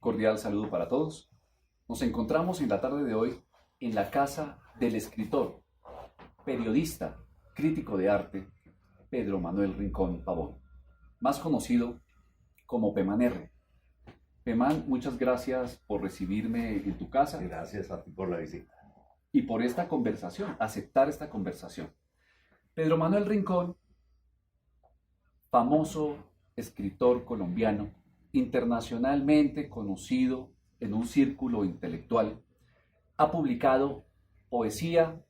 Cordial saludo para todos. Nos encontramos en la tarde de hoy en la casa del escritor, periodista, crítico de arte, Pedro Manuel Rincón Pavón, más conocido como Peman R. Peman, muchas gracias por recibirme en tu casa. Gracias a ti por la visita. Y por esta conversación, aceptar esta conversación. Pedro Manuel Rincón, famoso escritor colombiano, internacionalmente conocido en un círculo intelectual, ha publicado poesía,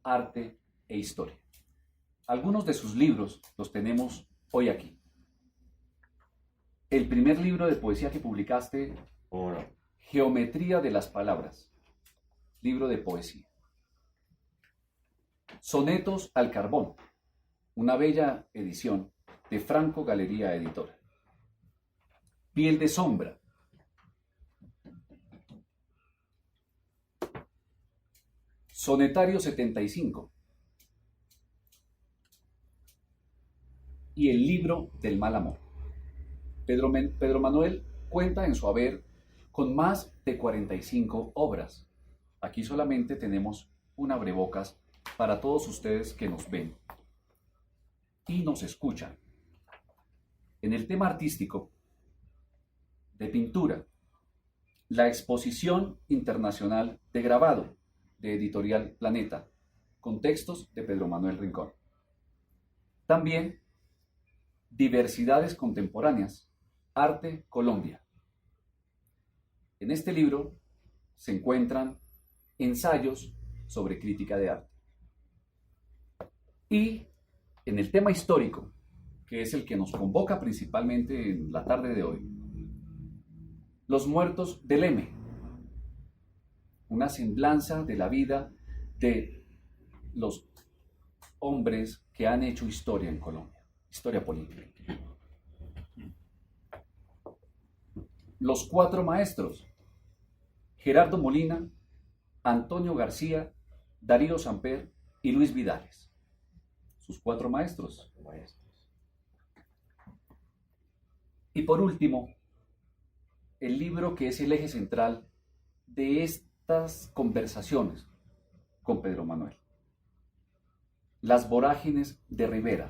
arte e historia. Algunos de sus libros los tenemos hoy aquí. El primer libro de poesía que publicaste, Geometría de las Palabras, libro de poesía. Sonetos al Carbón, una bella edición de Franco Galería Editora. Piel de Sombra. Sonetario 75. Y el libro del mal amor. Pedro Manuel cuenta en su haber con más de 45 obras. Aquí solamente tenemos un abrebocas para todos ustedes que nos ven y nos escuchan. En el tema artístico, de pintura, la Exposición Internacional de Grabado de Editorial Planeta, con textos de Pedro Manuel Rincón. También Diversidades Contemporáneas, Arte Colombia. En este libro se encuentran ensayos sobre crítica de arte. Y en el tema histórico, que es el que nos convoca principalmente en la tarde de hoy, Los Muertos del M, una semblanza de la vida de los hombres que han hecho historia en Colombia, historia política. Los Cuatro Maestros, Gerardo Molina, Antonio García, Darío Samper y Luis Vidales. Sus cuatro maestros. Y por último, el libro que es el eje central de estas conversaciones con Pedro Manuel. Las Vorágines de Rivera.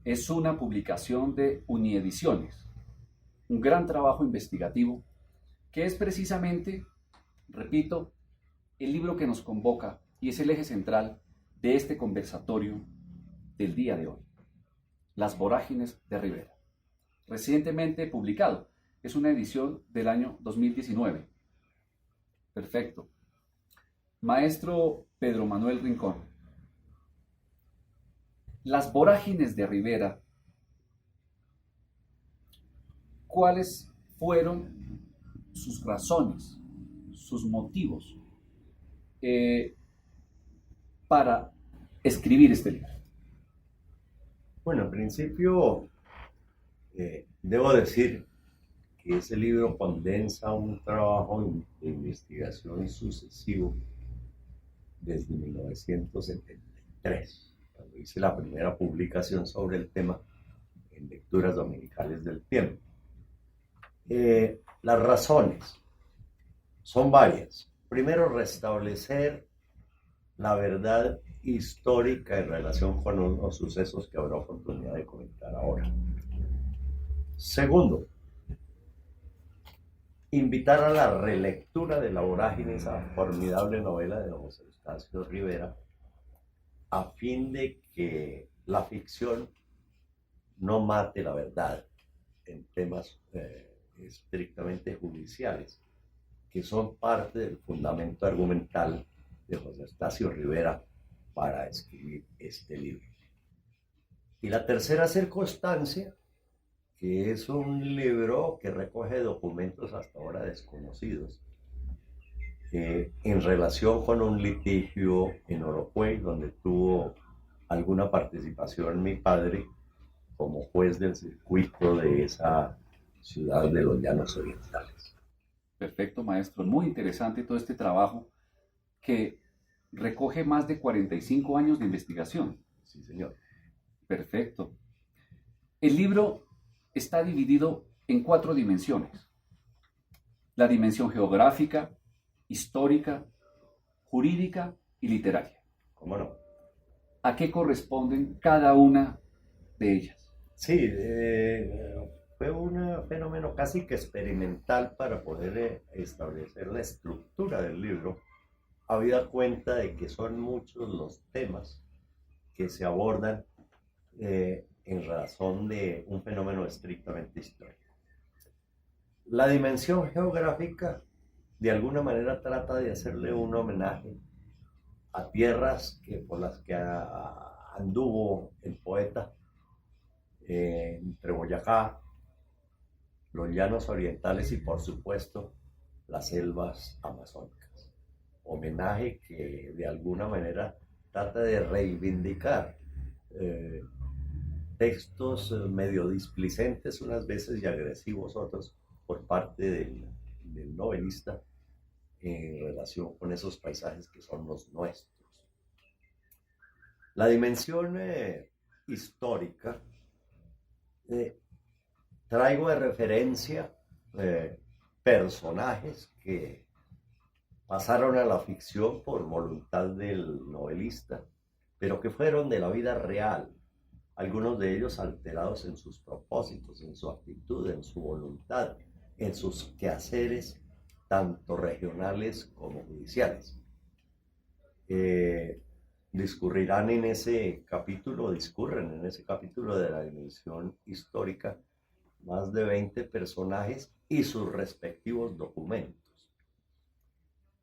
Es una publicación de Uniediciones, un gran trabajo investigativo que es precisamente, repito, el libro que nos convoca y es el eje central de este conversatorio del día de hoy. Las Vorágines de Rivera. Recientemente publicado. Es una edición del año 2019. Perfecto. Maestro Pedro Manuel Rincón. Las Vorágines de Rivera, ¿cuáles fueron sus razones, sus motivos para escribir este libro? Bueno, en principio, debo decir que ese libro condensa un trabajo de investigación sucesivo desde 1973, cuando hice la primera publicación sobre el tema en Lecturas Dominicales del Tiempo. Las razones son varias. Primero, restablecer la verdad histórica en relación con unos sucesos que habrá oportunidad de comentar ahora. Segundo, invitar a la relectura de La Vorágine, esa formidable novela de don José Eustacio Rivera, a fin de que la ficción no mate la verdad en temas estrictamente judiciales, que son parte del fundamento argumental de José Eustacio Rivera para escribir este libro. Y la tercera circunstancia, que es un libro que recoge documentos hasta ahora desconocidos en relación con un litigio en Orocuey, donde tuvo alguna participación mi padre como juez del circuito de esa ciudad de los Llanos Orientales. Perfecto, maestro. Muy interesante todo este trabajo que recoge más de 45 años de investigación. Sí, señor. Perfecto. El libro está dividido en 4 dimensiones. la dimensión geográfica, histórica, jurídica y literaria. ¿Cómo no? ¿A qué corresponden cada una de ellas? Sí, fue un fenómeno casi que experimental para poder establecer la estructura del libro, habida cuenta de que son muchos los temas que se abordan en razón de un fenómeno estrictamente histórico. La dimensión geográfica de alguna manera trata de hacerle un homenaje a tierras por las que anduvo el poeta entre Boyacá, los llanos orientales y por supuesto las selvas amazónicas. Homenaje que de alguna manera trata de reivindicar textos medio displicentes unas veces y agresivos otros por parte del novelista en relación con esos paisajes que son los nuestros. La dimensión histórica, traigo de referencia personajes que pasaron a la ficción por voluntad del novelista, pero que fueron de la vida real, algunos de ellos alterados en sus propósitos, en su actitud, en su voluntad, en sus quehaceres, tanto regionales como judiciales. Discurren en ese capítulo de la dimensión histórica más de 20 personajes y sus respectivos documentos.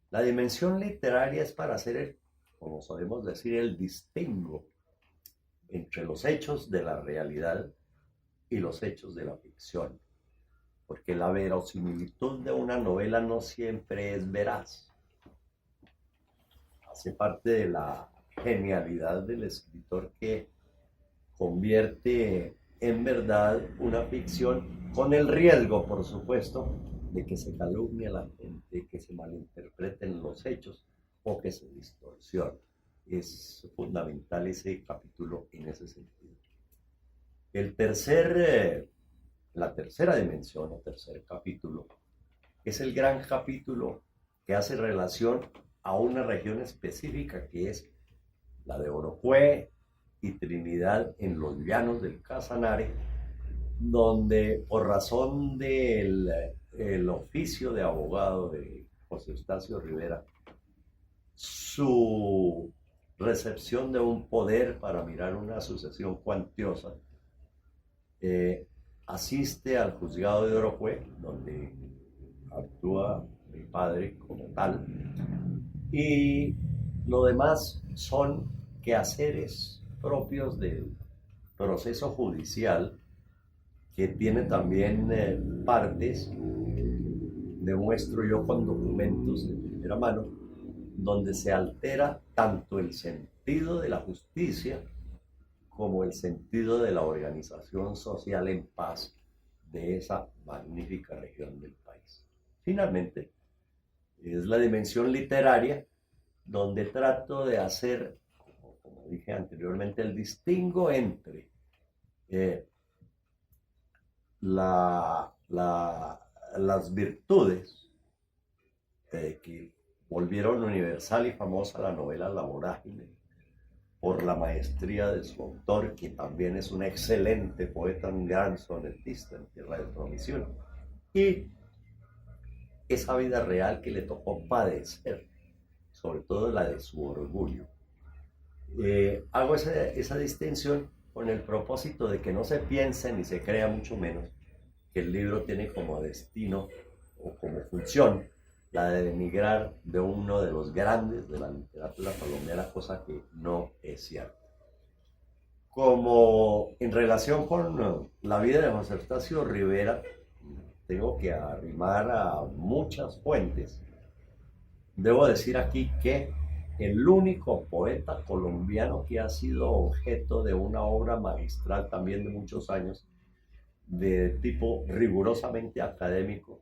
La dimensión literaria es para hacer, como sabemos decir, el distingo entre los hechos de la realidad y los hechos de la ficción, porque la verosimilitud de una novela no siempre es veraz. Hace parte de la genialidad del escritor que convierte en verdad una ficción con el riesgo, por supuesto, de que se calumnie a la gente, que se malinterpreten los hechos o que se distorsione. Es fundamental ese capítulo en ese sentido. La tercera dimensión o tercer capítulo es el gran capítulo que hace relación a una región específica que es la de Orocue y Trinidad en los llanos del Casanare, donde por razón del oficio de abogado de José Eustacio Rivera, su recepción de un poder para mirar una sucesión cuantiosa, asiste al juzgado de Orocue, donde actúa mi padre como tal, y lo demás son quehaceres propios del proceso judicial que tiene también partes, demuestro yo con documentos de primera mano, donde se altera tanto el sentido de la justicia como el sentido de la organización social en paz de esa magnífica región del país. Finalmente, es la dimensión literaria, donde trato de hacer, como dije anteriormente, el distingo entre las virtudes que volvieron universal y famosa la novela La Vorágine, por la maestría de su autor, que también es un excelente poeta, un gran sonetista en tierra de promisión, y esa vida real que le tocó padecer, sobre todo la de su orgullo. Hago esa distinción con el propósito de que no se piense ni se crea, mucho menos, que el libro tiene como destino o como función la de denigrar de uno de los grandes de la literatura colombiana, cosa que no es cierta. Como en relación con la vida de José Eustacio Rivera, tengo que arrimar a muchas fuentes. Debo decir aquí que el único poeta colombiano que ha sido objeto de una obra magistral también de muchos años, de tipo rigurosamente académico,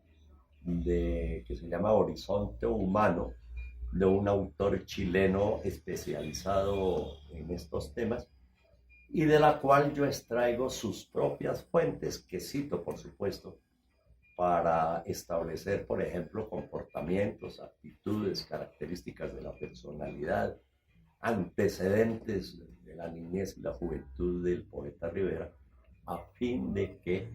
que se llama Horizonte Humano, de un autor chileno especializado en estos temas, y de la cual yo extraigo sus propias fuentes, que cito, por supuesto, para establecer, por ejemplo, comportamientos, actitudes, características de la personalidad, antecedentes de la niñez y la juventud del poeta Rivera, a fin de que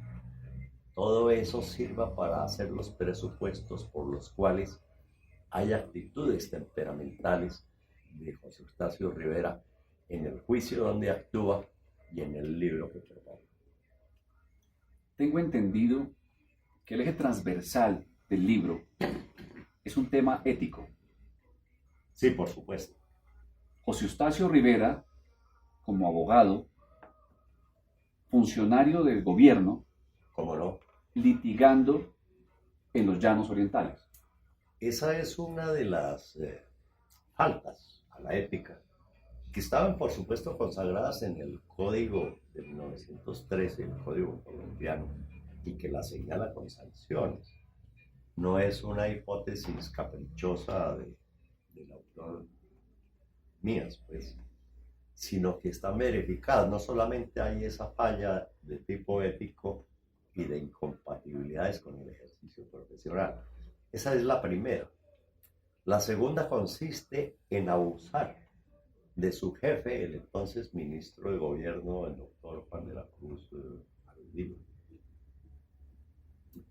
todo eso sirva para hacer los presupuestos por los cuales hay actitudes temperamentales de José Eustacio Rivera en el juicio donde actúa y en el libro que prepara. Tengo entendido que el eje transversal del libro es un tema ético. Sí, por supuesto. José Eustacio Rivera, como abogado, funcionario del gobierno, ¿Cómo no? litigando en los llanos orientales. Esa es una de las faltas a la ética que estaban, por supuesto, consagradas en el Código de 1913, el Código colombiano, y que la señala con sanciones. No es una hipótesis caprichosa del autor mías, pues, sino que están verificadas. No solamente hay esa falla de tipo ético y de incompatibilidades con el ejercicio profesional. Esa es la primera. La segunda consiste en abusar de su jefe, el entonces ministro de gobierno, el doctor Juan de la Cruz Arundina,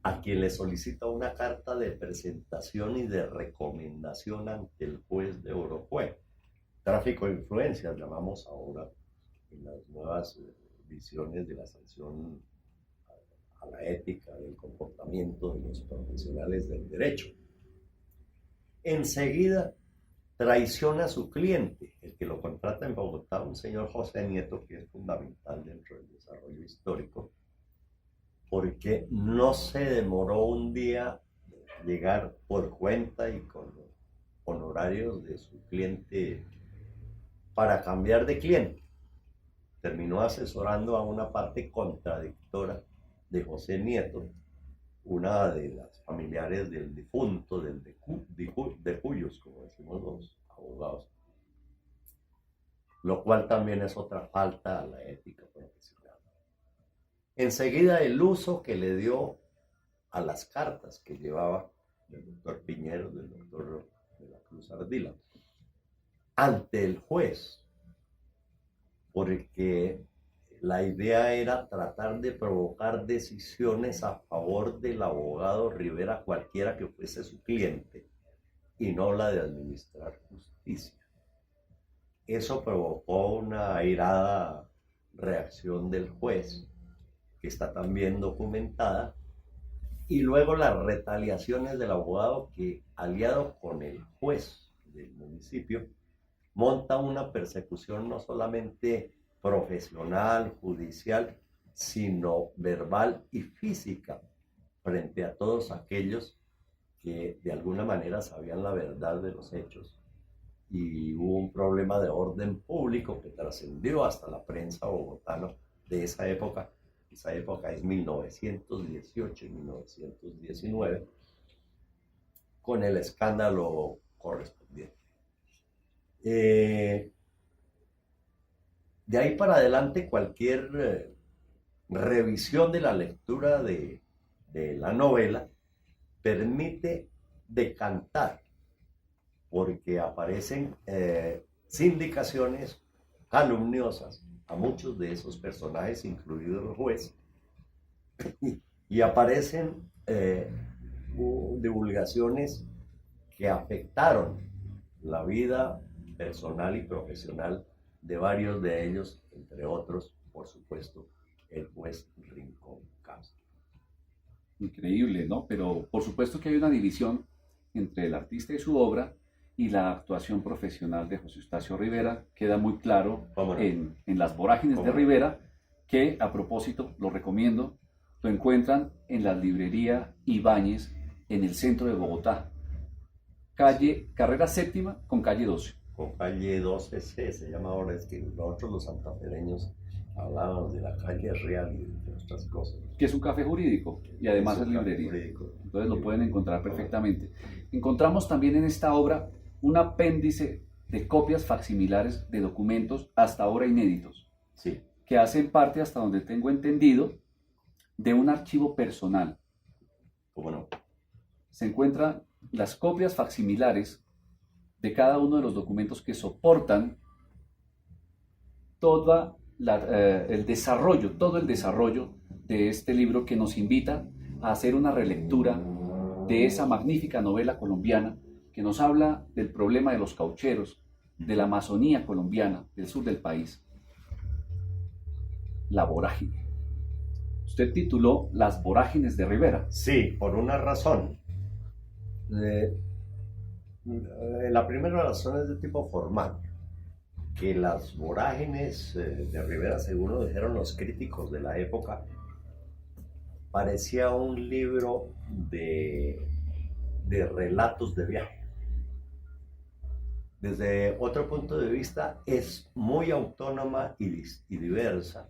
a quien le solicita una carta de presentación y de recomendación ante el juez de Orofue. Tráfico de influencias, llamamos ahora, en las nuevas visiones de la sanción a la ética del comportamiento de los profesionales del derecho. Enseguida traiciona a su cliente, el que lo contrata en Bogotá, un señor José Nieto, que es fundamental dentro del desarrollo histórico, porque no se demoró un día llegar por cuenta y con los honorarios de su cliente para cambiar de cliente. Terminó asesorando a una parte contradictora de José Nieto, una de las familiares del difunto, de cuyos, como decimos los abogados, lo cual también es otra falta a la ética profesional. Enseguida el uso que le dio a las cartas que llevaba del doctor Piñero, del doctor de la Cruz Ardila, ante el juez, porque la idea era tratar de provocar decisiones a favor del abogado Rivera, cualquiera que fuese su cliente, y no la de administrar justicia. Eso provocó una airada reacción del juez, que está también documentada, y luego las retaliaciones del abogado que, aliado con el juez del municipio, monta una persecución no solamente profesional, judicial, sino verbal y física frente a todos aquellos que de alguna manera sabían la verdad de los hechos. Y hubo un problema de orden público que trascendió hasta la prensa bogotana de esa época. Esa época es 1918 y 1919, con el escándalo correspondiente. De ahí para adelante cualquier revisión de la lectura de la novela permite decantar, porque aparecen sindicaciones calumniosas a muchos de esos personajes, incluido el juez, y aparecen divulgaciones que afectaron la vida personal y profesional de varios de ellos, entre otros, por supuesto, el juez Rincón Castro. Increíble, ¿no? Pero por supuesto que hay una división entre el artista y su obra y la actuación profesional de José Eustacio Rivera. Queda muy claro en Las Vorágines de Rivera, que a propósito, lo recomiendo, lo encuentran en la librería Ibáñez en el centro de Bogotá. Carrera séptima con calle 12. Con calle 12C se llama ahora, es que nosotros los santafereños hablábamos de la calle real y de otras cosas. Que es un café jurídico y además es librería. Entonces lo pueden encontrar perfectamente. Encontramos también en esta obra un apéndice de copias facsimilares de documentos hasta ahora inéditos, sí, que hacen parte, hasta donde tengo entendido, de un archivo personal ¿Cómo no? Se encuentran las copias facsimilares de cada uno de los documentos que soportan todo el desarrollo de este libro, que nos invita a hacer una relectura de esa magnífica novela colombiana que nos habla del problema de los caucheros, de la Amazonía colombiana, del sur del país. La vorágine. Usted tituló Las vorágines de Rivera. Sí, por una razón. La primera razón es de tipo formal, que las vorágines de Rivera, según lo dijeron los críticos de la época, parecía un libro de relatos de viaje. Desde otro punto de vista, es muy autónoma y diversa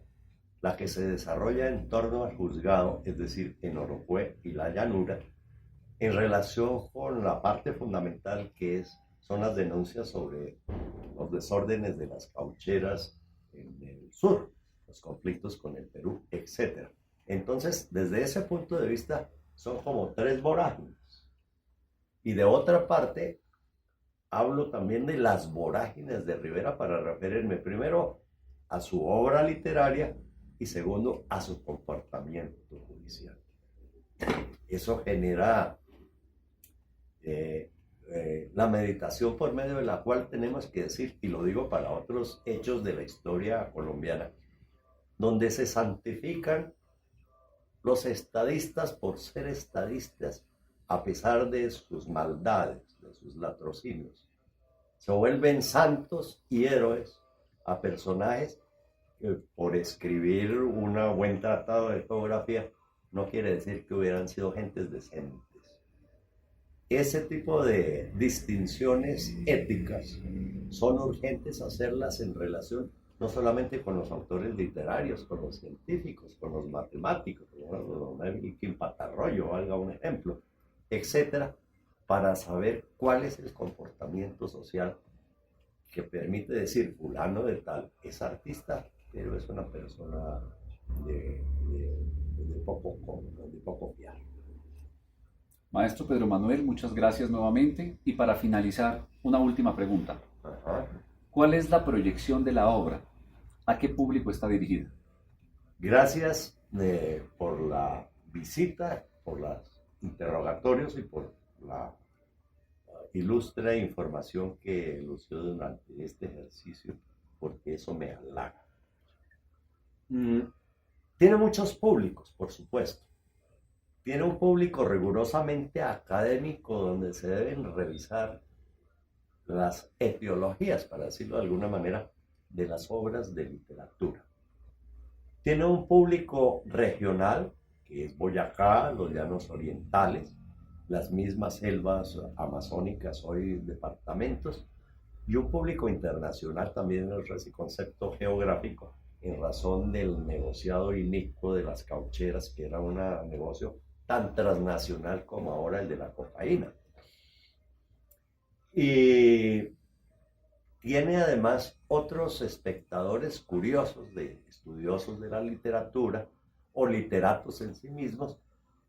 la que se desarrolla en torno al juzgado, es decir, en Oropué y la llanura, en relación con la parte fundamental son las denuncias sobre los desórdenes de las caucheras en el sur, los conflictos con el Perú, etc. Entonces, desde ese punto de vista, son como tres vorágines. Y de otra parte, hablo también de las vorágines de Rivera para referirme primero a su obra literaria y segundo a su comportamiento judicial. Eso genera la meditación por medio de la cual tenemos que decir, y lo digo para otros hechos de la historia colombiana, donde se santifican los estadistas por ser estadistas a pesar de sus maldades, de sus latrocinios. Se vuelven santos y héroes a personajes que por escribir un buen tratado de geografía no quiere decir que hubieran sido gentes decentes. Ese tipo de distinciones éticas son urgentes hacerlas en relación no solamente con los autores literarios, con los científicos, con los matemáticos, con Elkin Patarroyo, valga un ejemplo, etcétera, para saber cuál es el comportamiento social que permite decir fulano de tal es artista, pero es una persona de poco fiar. Maestro Pedro Manuel, muchas gracias nuevamente. Y para finalizar, una última pregunta. Ajá. ¿Cuál es la proyección de la obra? ¿A qué público está dirigida? Gracias por la visita, por los interrogatorios y por la ilustre información que lució durante este ejercicio, porque eso me halaga. Tiene muchos públicos, por supuesto. Tiene un público rigurosamente académico donde se deben revisar las etiologías, para decirlo de alguna manera, de las obras de literatura. Tiene un público regional, que es Boyacá, los llanos orientales, las mismas selvas amazónicas, hoy departamentos, y un público internacional también en ese concepto geográfico, en razón del negociado inicuo de las caucheras, que era un negocio tan transnacional como ahora el de la cocaína. Y tiene además otros espectadores curiosos, estudiosos de la literatura o literatos en sí mismos,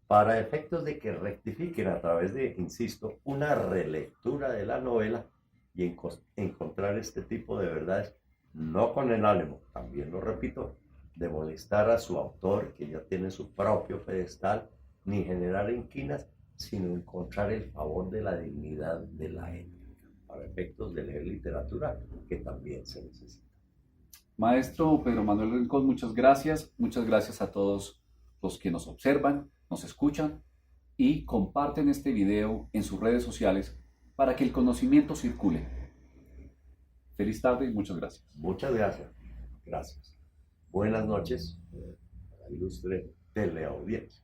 para efectos de que rectifiquen a través de, insisto, una relectura de la novela y encontrar este tipo de verdades, no con el ánimo, también lo repito, de molestar a su autor, que ya tiene su propio pedestal, ni generar inquinas, sino encontrar el favor de la dignidad de la ética, para efectos de leer literatura, que también se necesita. Maestro Pedro Manuel Rincón, muchas gracias. Muchas gracias a todos los que nos observan, nos escuchan y comparten este video en sus redes sociales para que el conocimiento circule. Feliz tarde y muchas gracias. Muchas gracias. Gracias. Buenas noches a la ilustre teleaudiencia.